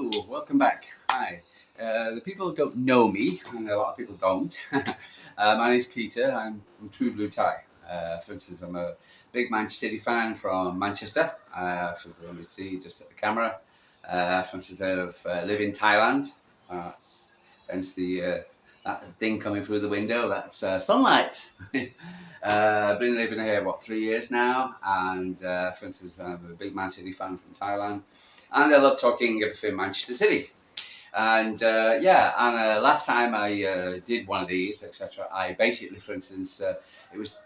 Hello, welcome back. Hi. The people who don't know me, and a lot of people don't, my name's Peter. I'm from TrueBlueThai. For instance, I'm a big Manchester City fan from Manchester. For instance, let me see just at the camera. For instance, I live in Thailand. Hence that thing coming through the window. That's sunlight. I've been living here 3 years now, and for instance, I'm a big Man City fan from Thailand, and I love talking everything Manchester City. And last time I did one of these, etc., I basically, for instance, it was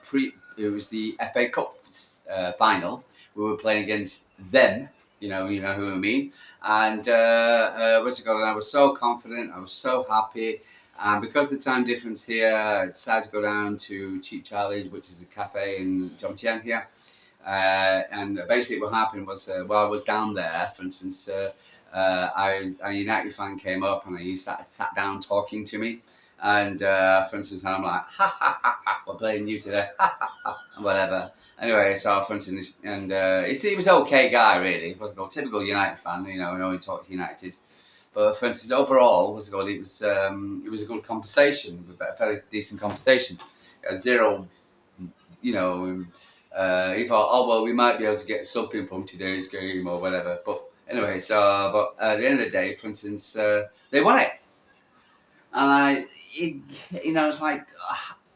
the FA Cup final. We were playing against them. You know who I mean. And what's it called? And I was so confident. I was so happy. And because of the time difference here, I decided to go down to Cheap Charlie's, which is a cafe in Jomtien here. And basically what happened was while I was down there, for instance, a United fan came up and he sat down talking to me. And for instance, I'm like, ha ha ha ha, we're playing you today, ha ha ha, and whatever. Anyway, so for instance, and he was an okay guy, really. He wasn't a typical United fan, you know, he talks United. But for instance, overall, it was a good conversation, a very decent conversation. Zero, you know, he thought, oh well, we might be able to get something from today's game or whatever. But anyway, but at the end of the day, for instance, they won it, and it's like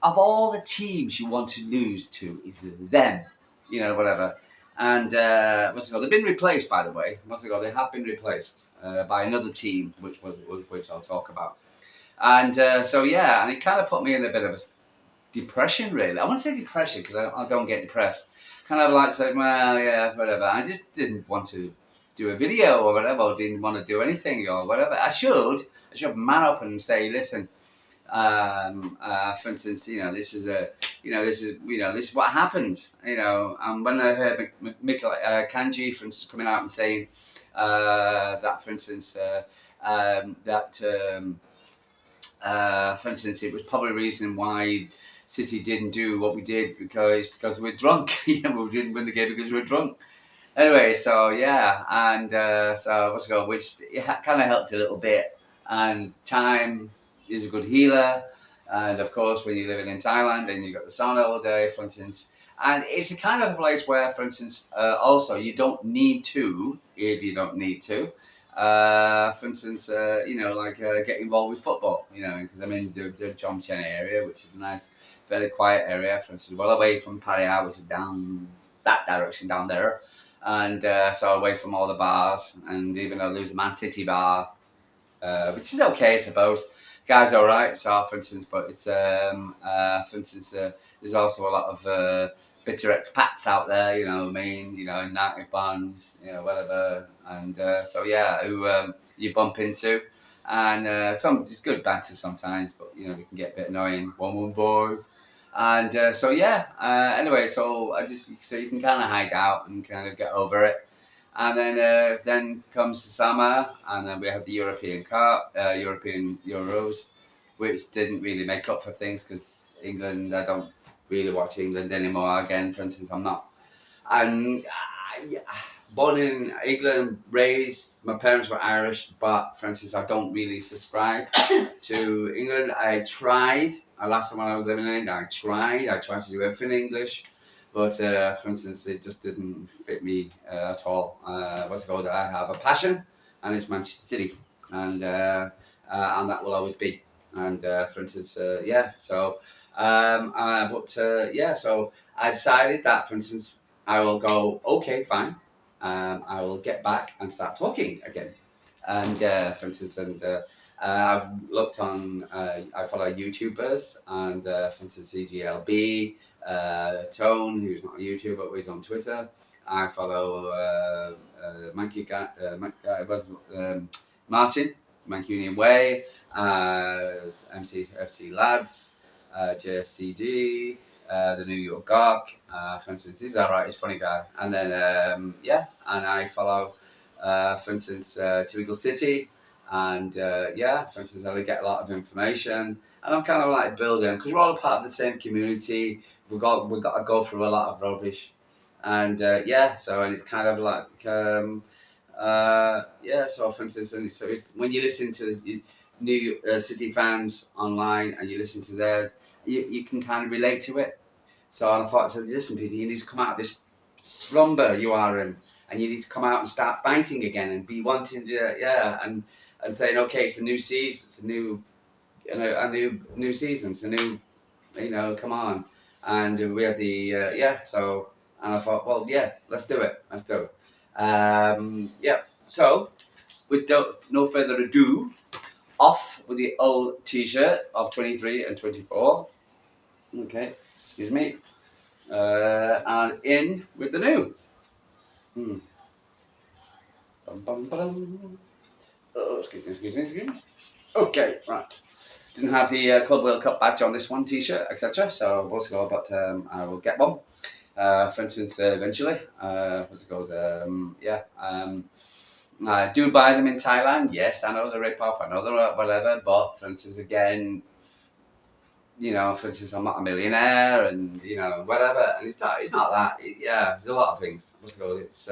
of all the teams you want to lose to, it's them, whatever. And what's it called? They've been replaced, by the way. What's it called? They have been replaced by another team, which I'll talk about. And and it kind of put me in a bit of a depression, really. I won't say depression because I don't get depressed. Kind of like saying, well, yeah, whatever. I just didn't want to do a video or whatever. Or didn't want to do anything or whatever. I should man up and say, listen. For instance, this is what happens. And when I heard Mikhail Kanji, for instance, coming out and saying that, for instance, for instance, it was probably a reason why City didn't do what we did because we're drunk. We didn't win the game because we were drunk. Anyway, so yeah, and so what's it called? Which kind of helped a little bit. And time is a good healer. And of course, when you're living in Thailand and you've got the sauna all day, for instance, and it's a kind of a place where, for instance, also you don't need to, if you don't need to. For instance, get involved with football, because I'm in the Jomtien area, which is a nice, very quiet area, for instance, well away from Pattaya, which is down that direction down there. And so away from all the bars, and even though there's a Man City bar, which is okay, I suppose. Guys, all right. So, for instance, but it's there's also a lot of bitter expats out there. Native bands, whatever, and who you bump into, and some it's good banter sometimes, but it can get a bit annoying. 115. And anyway, so you can kind of hide out and kind of get over it. And then comes the summer, and then we have the European Cup, European Euros, which didn't really make up for things because England. I don't really watch England anymore. Again, for instance, I'm born in England, raised. My parents were Irish, but for instance, I don't really subscribe to England. I tried. Last time when I was living in England, I tried to do everything in English. But for instance, it just didn't fit me at all. What's it called? I have a passion, and it's Manchester City, and that will always be. And for instance, So I decided that, for instance, I will go. Okay, fine. I will get back and start talking again. And for instance, I've looked on. I follow YouTubers, and for instance, CGLB. Tone, who's not a YouTuber, but he's on Twitter. I follow Martin, Mancunian Way, FC Lads, JSCD, the New York Gawk. For instance, he's alright, he's a funny guy. And then, and I follow, for instance, Typical City. And for instance, I get a lot of information. And I'm kind of like building, because we're all a part of the same community. We've got to go through a lot of rubbish, and and it's kind of like Yeah, so for instance, and so it's, when you listen to new City fans online and you listen to their, you can kind of relate to it. So I thought, so listen, Peter, you need to come out of this slumber you are in, and you need to come out and start fighting again and be wanting to, yeah, and saying, okay, it's a new season, it's a new, a new season, it's a new, come on, and we had the yeah, so and I thought, well, yeah, let's do it, yeah. So with no further ado, off with the old T-shirt of 23 and 24. Okay, excuse me. And in with the new. Hmm. Bum, bum, bum. Oh, excuse me. Okay, right. Didn't have the Club World Cup badge on this one T-shirt, etc. So what's it called? But I will get one. For instance, eventually. What's it called? Yeah. I do buy them in Thailand. Yes, I know they're rip-off. I know they're whatever. But for instance, again, for instance, I'm not a millionaire, and whatever. And it's not that. Yeah, there's a lot of things. What's it called? It's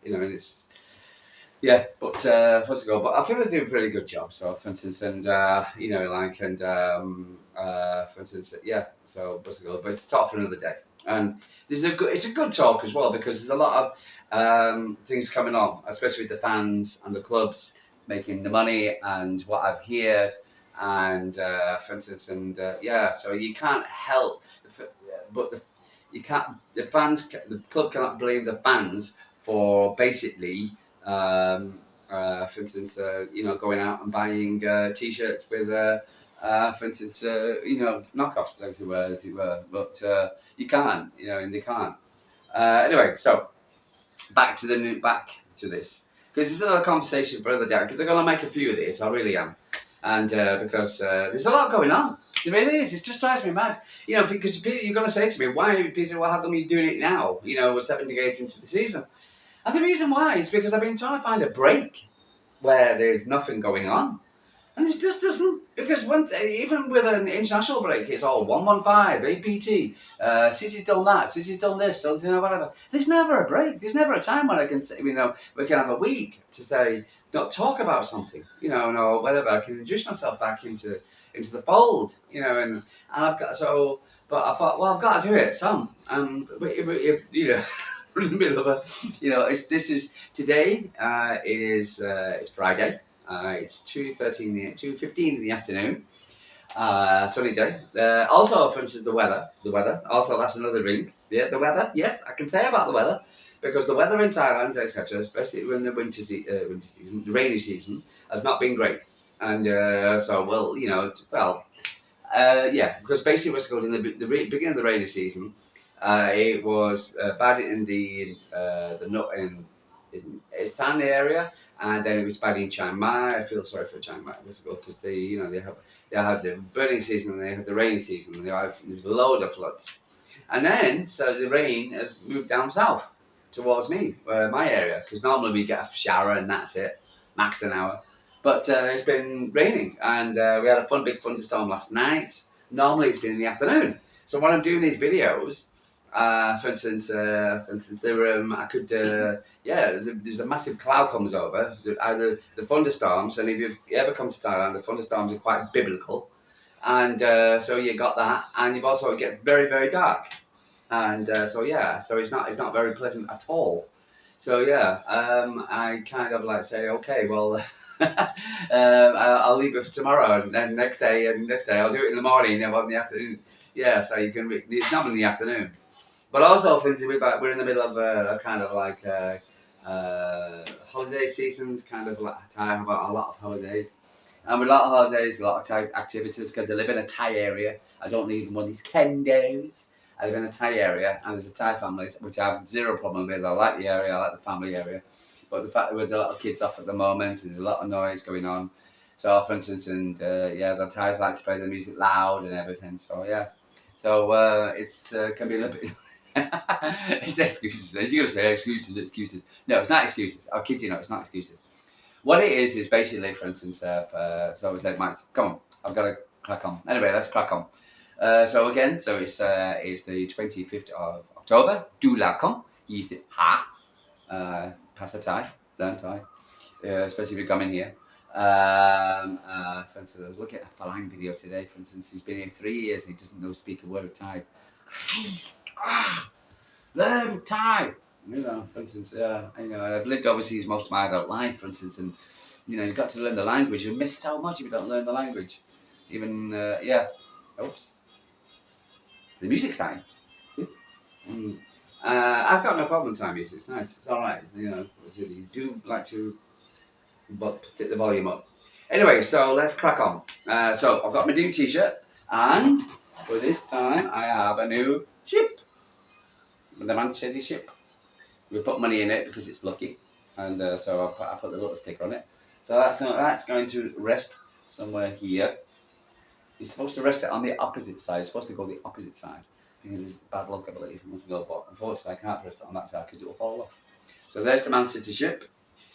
it's yeah, but what's it called? But I feel they do a pretty good job. So, for instance, and for instance, yeah. So, what's it called? But it's a talk for another day. And it's a good talk as well, because there's a lot of things coming on, especially with the fans and the clubs making the money, and what I've heard, and for instance, and yeah. So you can't help, but you can't. The club cannot blame the fans for basically for instance, going out and buying T-shirts with, for instance, knockoffs, as it were. But you can't, and they can't. Anyway, so back to this, because it's another conversation for another day. Because I'm going to make a few of these, I really am, and because there's a lot going on. It really is. It just drives me mad. Because you're going to say to me, "Why, Peter? Well, how come you're doing it now? We're 7 days into the season." And the reason why is because I've been trying to find a break where there's nothing going on. And it just doesn't, because even with an international break, it's all 115, APT, City's done that, City's done this, so, whatever. There's never a break. There's never a time when I can say, we can have a week to say, not talk about something, no, whatever. I can introduce myself back into the fold, and I've got, so, but I thought, well, I've got to do it, some. In the middle of this is today. It is it's Friday. It's 2:15 in the afternoon. Sunny day. Also, for instance, the weather. The weather. Also, that's another ring. Yeah, the weather. Yes, I can say about the weather, because the weather in Thailand, etc., especially when the winter season, the rainy season, has not been great. And yeah, because basically what's called in beginning of the rainy season, it was bad in in Isan area, and then it was bad in Chiang Mai. I feel sorry for Chiang Mai, because they had the burning season and they had the rainy season, and there was a load of floods, and then so the rain has moved down south towards me, my area, because normally we get a shower and that's it, max an hour. But it's been raining, and we had a big thunderstorm last night. Normally, it's been in the afternoon. So when I'm doing these videos, for instance, I could, there's a massive cloud comes over. Either the thunderstorms, and if you've ever come to Thailand, the thunderstorms are quite biblical, and so you got that, and you've also, it gets very, very dark, and so it's not very pleasant at all. So yeah, I kind of like say, okay, well, I'll leave it for tomorrow, and then next day, I'll do it in the morning, then in the afternoon. Yeah, so you can. It's not in the afternoon, but also, for instance, we're in the middle of a kind of like holiday season, kind of like Thai have a lot of holidays. And with a lot of holidays, a lot of Thai activities, because I live in a Thai area. I don't need one of these condos. I live in a Thai area, and there's a Thai family, which I have zero problem with. I like the area, I like the family area. But the fact that with a lot of kids off at the moment, there's a lot of noise going on. So, for instance, and the Thais like to play the music loud and everything. So, yeah. So, it's can be a little bit. It's excuses. You're going to say excuses. No, it's not excuses. I'll kid you not, it's not excuses. What it is basically, for instance, so I was like, Mike, come on, I've got to crack on. Anyway, let's crack on. So again, so it's the 25th of October. Du la con, yi sit ha, Pasta Thai. don't I? Especially if you come in here. For instance, I was looking at a Falang video today. For instance, he's been here 3 years and he doesn't know speak a word of Thai. Learn Thai. You know, for instance, I've lived overseas most of my adult life, for instance, and you've got to learn the language. You miss so much if you don't learn the language. Even oops, the music's time. See? Mm. I've got no problem with Thai music. It's nice. It's all right. You do like to set the volume up. Anyway, so let's crack on. So I've got my new T-shirt, and for this time I have a new ship, the Man City ship. We put money in it because it's lucky, and so I put the little sticker on it. So that's going to rest somewhere here. You're supposed to rest it on the opposite side. You're supposed to go the opposite side because it's bad luck, I believe. It must go, but unfortunately, I can't rest it on that side because it will fall off. So there's the Man City ship.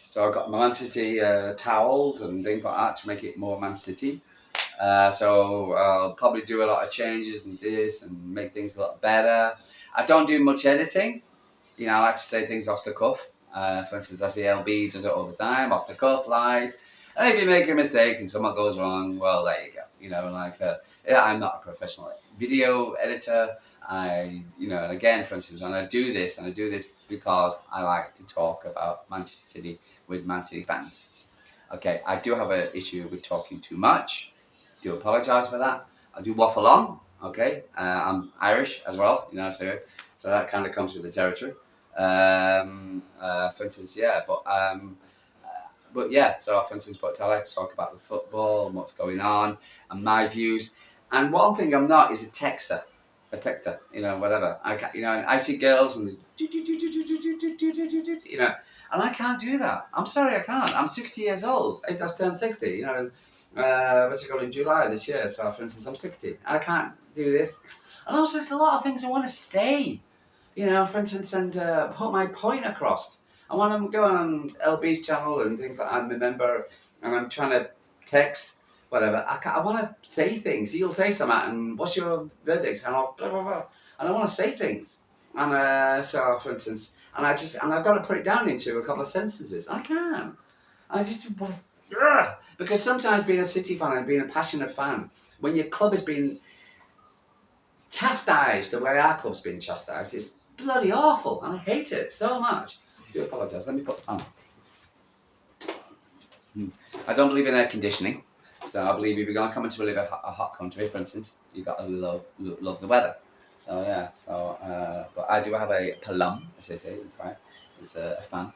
So I've got my Man City towels and things like that to make it more Man City. So I'll probably do a lot of changes and this and make things a lot better. I don't do much editing. I like to say things off the cuff. For instance, I see LB does it all the time, off the cuff, live. And if you make a mistake and something goes wrong, well, there you go. I'm not a professional video editor. And again, for instance, when I do this because I like to talk about Manchester City with Man City fans. Okay, I do have an issue with talking too much. Do apologise for that. I do waffle on. Okay, I'm Irish as well. So that kind of comes with the territory. For instance, but yeah. So for instance, but I like to talk about the football and what's going on and my views. And one thing I'm not is a texter. Whatever. And I see girls and and I can't do that. I'm sorry, I can't. I'm 60 years old. I just turned 60. What's it called in July this year? So, for instance, I'm 60. I can't do this. And also, there's a lot of things I want to say. For instance, and put my point across. And when I'm going on LB's channel and things like that, I remember, and I'm trying to text, whatever, I want to say things. He'll say something, and what's your verdict? And I'll blah, blah, blah. And I want to say things. And so, for instance, and I've got to put it down into a couple of sentences. I can't. I just want to, because sometimes being a City fan and being a passionate fan, when your club has been chastised the way our club's been chastised, it's bloody awful, and I hate it so much. I do apologise. Let me put on. I don't believe in air conditioning, so I believe if you're going to come into a hot country, for instance, you've got to love the weather. So yeah, but I do have a plum, as they say. That's right. It's a fan.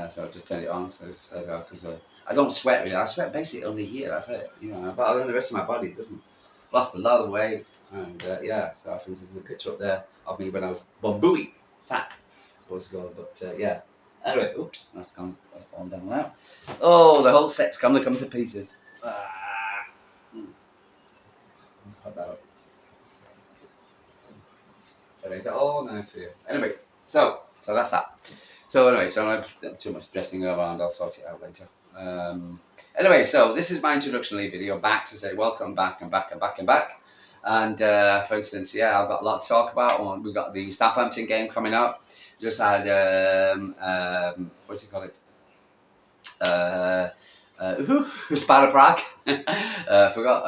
So I've just turned it on. So because I don't sweat really. I sweat basically only here. That's it. But other than the rest of my body, it doesn't. I've lost a lot of weight, and So I think there's a picture up there of me when I was bombooey fat. But yeah. Anyway, oops, that's fallen down now. Oh, the whole set's going to come to pieces. Let's put that up. There we go. Oh, nice for you. Anyway, so that's that. So anyway, so I don't have too much dressing around. I'll sort it out later. Anyway, so this is my introduction video back to say welcome back and back and back and back. And for instance, I've got a lot to talk about. We've got the Southampton game coming up. Just had what do you call it? Spada Prague. Forgot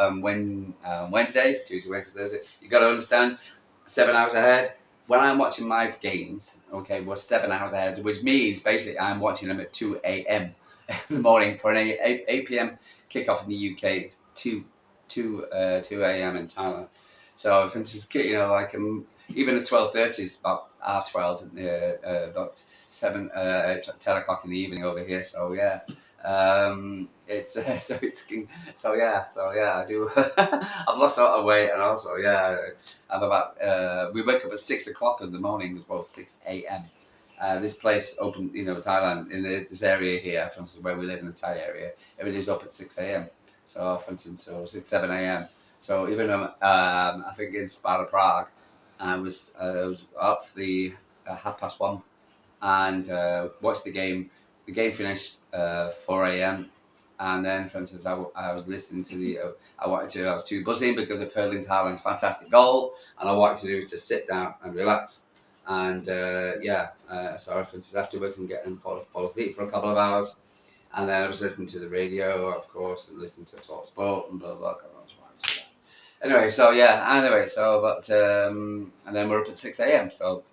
Wednesday, Tuesday, Wednesday, Thursday. You got to understand, 7 hours ahead. When I'm watching my games, okay, we're 7 hours ahead, which means basically I'm watching them at 2 a.m. in the morning for an 8 p.m. kickoff in the UK. 2 a.m. in Thailand. So for instance, even at 12:30 is about 12, about 10 o'clock in the evening over here. So yeah, I do. I've lost a lot of weight, and also I've about we wake up at 6 o'clock in the morning, as well, 6 a.m. This place open, Thailand, in this area here, for instance, where we live in the Thai area, everybody's up at 6 a.m. So, for instance, 6, 7 a.m. So even I think in Spada Prague, I was up for the 1:30 and watched the game. The game finished 4 a.m. And then, for instance, I was listening to I was too buzzing because of Erling Haaland's fantastic goal, and I wanted to do just sit down and relax And so for instance, afterwards I'm getting fall asleep for a couple of hours, and then I was listening to the radio, of course, and listening to Talk Sport and blah blah. God knows why I was doing that. Anyway, so yeah. Anyway, so but and then we're up at 6 a.m. So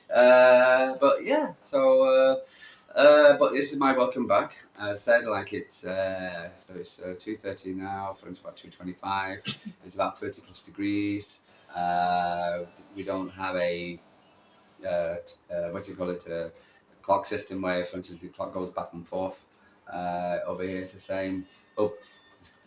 but yeah, but this is my welcome back. As I said, like it's 2:30 now. For it's about 2:25. It's about 30 plus degrees. We don't have a what do you call it? Clock system where, for instance, the clock goes back and forth. Over here, it's the same. Up,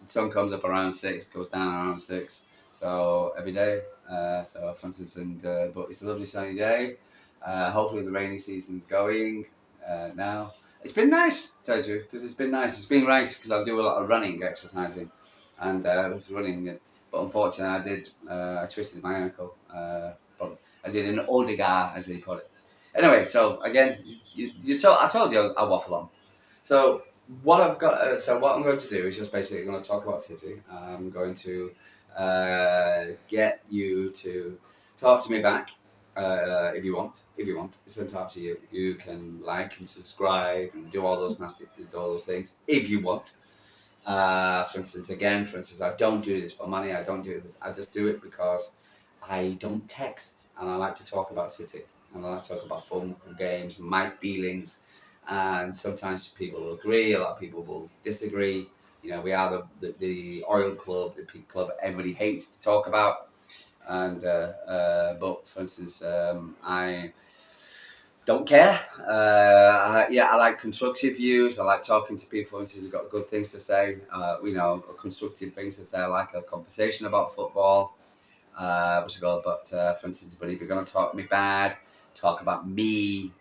the sun comes up around 6, goes down around 6. So every day. So for instance, but it's a lovely sunny day. Hopefully, the rainy season's going now. It's been nice, to tell you the truth, because it's been nice. It's been nice because I do a lot of running, exercising, and running. But unfortunately, I twisted my ankle. But I did an Odigar, as they put it. Anyway, so again, I told you I waffle on. So what I'm going to do is just basically going to talk about City. I'm going to get you to talk to me back if you want. If you want, it's entirely up to you. You can like and subscribe and do all those do all those things if you want. For instance, I don't do this for money. I don't do this. I just do it because I don't text, and I like to talk about City, and I like to talk about fun games, my feelings, and sometimes people will agree. A lot of people will disagree. You know, we are the oil club, the peak club everybody hates to talk about, and but for instance, I don't care. I like constructive views. I like talking to people who've got good things to say. Constructive things to say. I like a conversation about football. What's it called? But for instance, but if you're going to talk me bad, talk about me,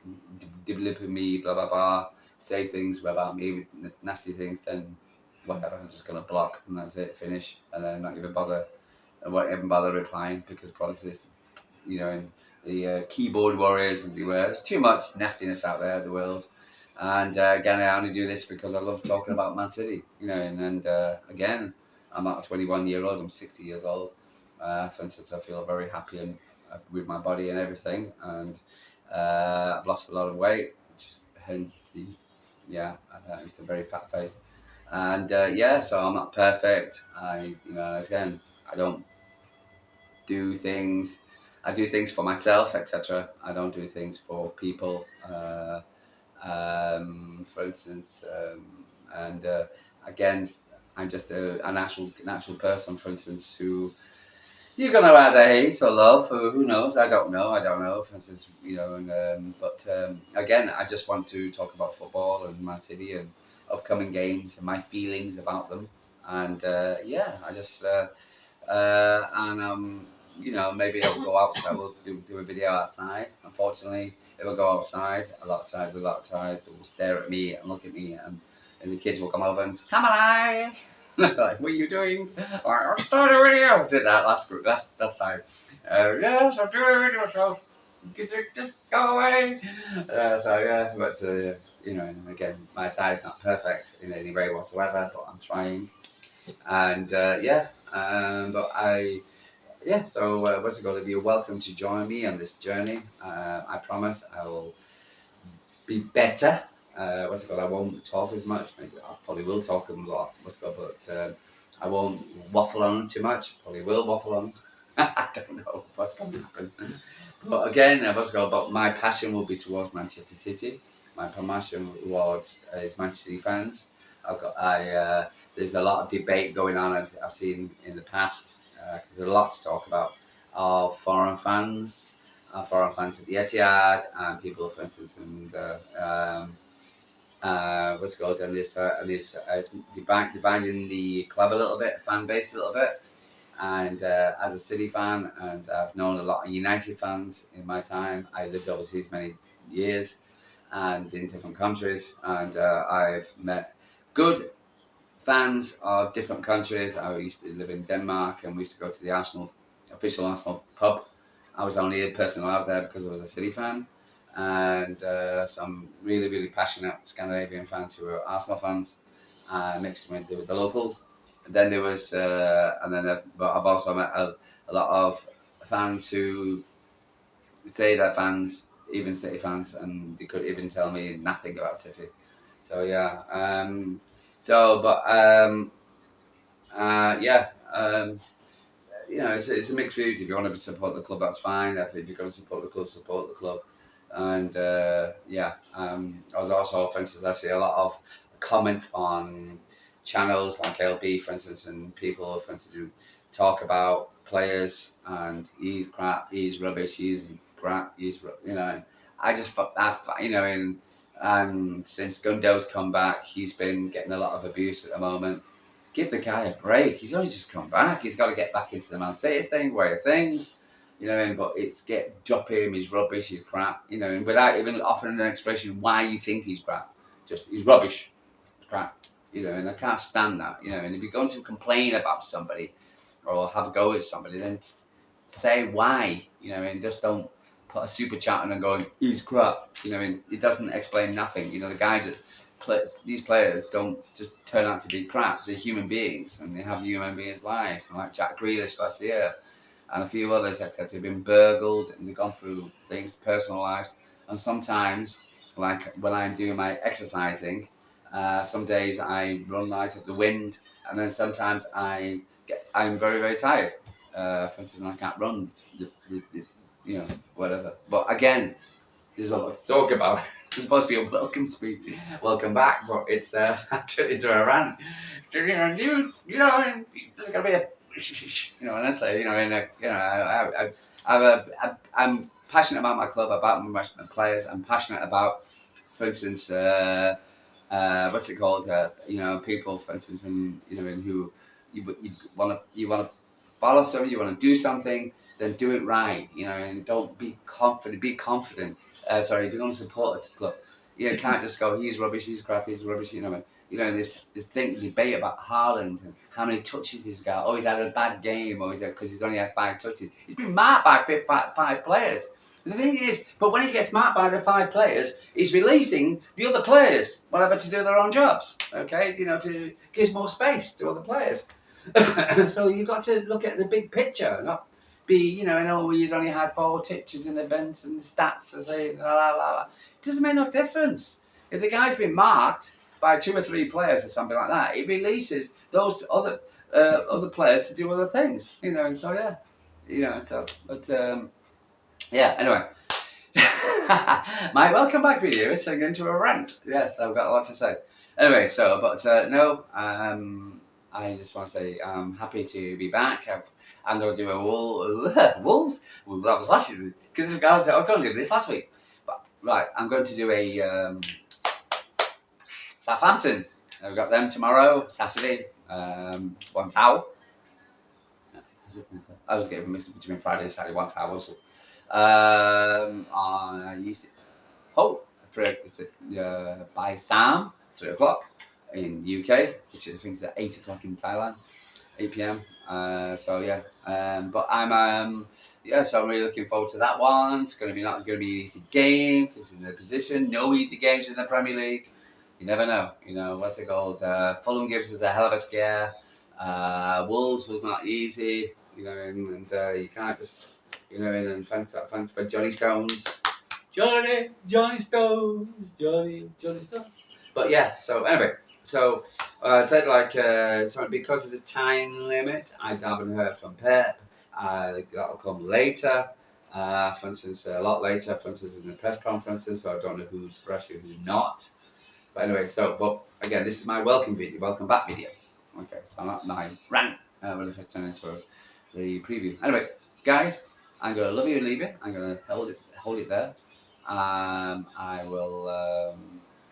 develop me, blah blah blah, say things about me, nasty things, then whatever. I'm just going to block, and that's it. Finish, and then not even bother. I won't even bother replying because honestly, in the keyboard warriors, as they were. There's too much nastiness out there in the world. And again, I only do this because I love talking about Man City, again, I'm not a 21-year-old, I'm 60 years old. For instance, I feel very happy with my body and everything. And I've lost a lot of weight, which is hence it's a very fat face. And so I'm not perfect. Again, I don't do things. I do things for myself, etc. I don't do things for people. For instance, and again, I'm just a natural person. For instance, who you're gonna either hate or love, or who knows? I don't know. For instance, again, I just want to talk about football and Man City and upcoming games and my feelings about them. And I just maybe I'll go outside. We'll do a video outside. Unfortunately, if I go outside, a lot of times they will stare at me and look at me, and the kids will come over and come alive. Like, what are you doing? I'm starting a video. I did that last time. Yes, I'm doing a video. So just go away. Again, my attire not perfect in any way whatsoever, but I'm trying. And but I so what's it called? You're welcome to join me on this journey. I promise I will be better. What's it called? I won't talk as much. Maybe I probably will talk a lot. What's it called? But I won't waffle on too much. Probably will waffle on. I don't know what's going to happen. But again, what's it called? But my passion will be towards Manchester City. My passion towards is Manchester City fans. There's a lot of debate going on. I've seen in the past because there's a lot to talk about of foreign fans at the Etihad, and people, for instance, what's it called, and dividing the club a little bit, fan base a little bit. And as a City fan, and I've known a lot of United fans in my time. I lived overseas many years, and in different countries, and I've met good fans of different countries. I used to live in Denmark, and we used to go to the official Arsenal pub. I was only a person allowed there because I was a City fan, and some really, really passionate Scandinavian fans who were Arsenal fans, mixed with the locals. And then there was, but I've also met a lot of fans who say that fans, even City fans, and they could even tell me nothing about City. So yeah, yeah, it's a mixed views. If you want to support the club, that's fine. If you're going to support the club, support the club. And I was also, for instance, I see a lot of comments on channels like LB, for instance, and people, for instance, who talk about players and he's crap, he's rubbish, he's crap, I just thought that, and since Gundo's come back, he's been getting a lot of abuse at the moment. Give the guy a break. He's only just come back. He's got to get back into the Man City thing, way of things. But it's drop him, he's rubbish, he's crap, and without even offering an explanation why you think he's crap. Just, he's rubbish, he's crap, and I can't stand that, and if you're going to complain about somebody or have a go at somebody, then say why, and just don't put a super chat on and going, he's crap, and it doesn't explain nothing, the guys that these players don't just turn out to be crap, they're human beings, and they have human beings' lives, and like Jack Grealish last year, and a few others, etc., have been burgled and they've gone through things, personal lives. And sometimes, like when I'm doing my exercising, some days I run like the wind, and then sometimes I'm very, very tired. For instance, I can't run, whatever. But again, there's a lot to talk about. It's supposed to be a welcome speech, welcome back, but it's turned into a rant. There's gonna be a, honestly, I'm passionate about my club, about my players. I'm passionate about, for instance, what's it called? People, for instance, in who you want to follow something, you want to do something, then do it right, and don't be confident. Be confident. Sorry, if you're going to support a club, you can't just go, he's rubbish, he's crap, he's rubbish. This debate about Haaland and how many touches he's got. Oh, he's had a bad game, or because he's only had 5 touches. He's been marked by five players. The thing is, but when he gets marked by the 5 players, he's releasing the other players, whatever, to do their own jobs. Okay, to give more space to other players. So you've got to look at the big picture, not be, he's only had 4 touches in events and the stats are saying la la la la. It doesn't make no difference. If the guy's been marked by 2 or 3 players or something like that, it releases those other players to do other things. So yeah. Anyway, my welcome back video is turning into a rant. Yes, I've got a lot to say. Anyway, no. I just want to say I'm happy to be back. I'm going to do a Wolves. Well, that was last year because I was going to do this last week. But right, I'm going to do a Southampton. I've got them tomorrow, Saturday. One towel. I was getting mixed between Friday and Saturday. One towel. So, I used to by Sam 3 o'clock in UK, which I think is at 8 o'clock in Thailand, 8 p.m. But so I'm really looking forward to that one. It's not going to be an easy game because in the position, no easy games in the Premier League. You never know. What's it called? Fulham gives us a hell of a scare. Wolves was not easy. And you can't just and thanks for Johnny Stones. Johnny Stones. But yeah, so anyway, I said so because of this time limit, I haven't heard from Pep. That'll come later. For instance, a lot later. For instance, in the press conferences, so I don't know who's fresh and who's not. But anyway, but again, this is my welcome back video. Okay, so not my rant. Well, if I turn into the preview. Anyway, guys, I'm gonna love you and leave you. I'm gonna hold it there. I will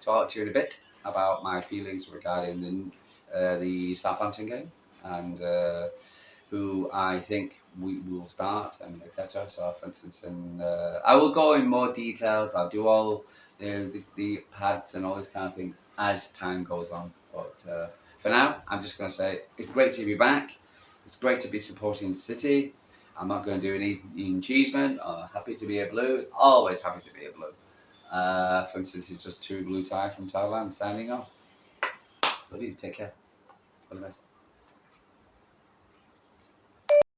talk to you in a bit about my feelings regarding the Southampton game and who I think we will start and etc. So, for instance, I will go in more details. I'll do all the pads and all this kind of thing as time goes on. But for now, I'm just going to say it's great to be back. It's great to be supporting City. I'm not going to do any achievement. Happy to be a blue. Always happy to be a blue. For instance, it's just TrueBlueThai from Thailand signing off. Love you. Take care. All the best.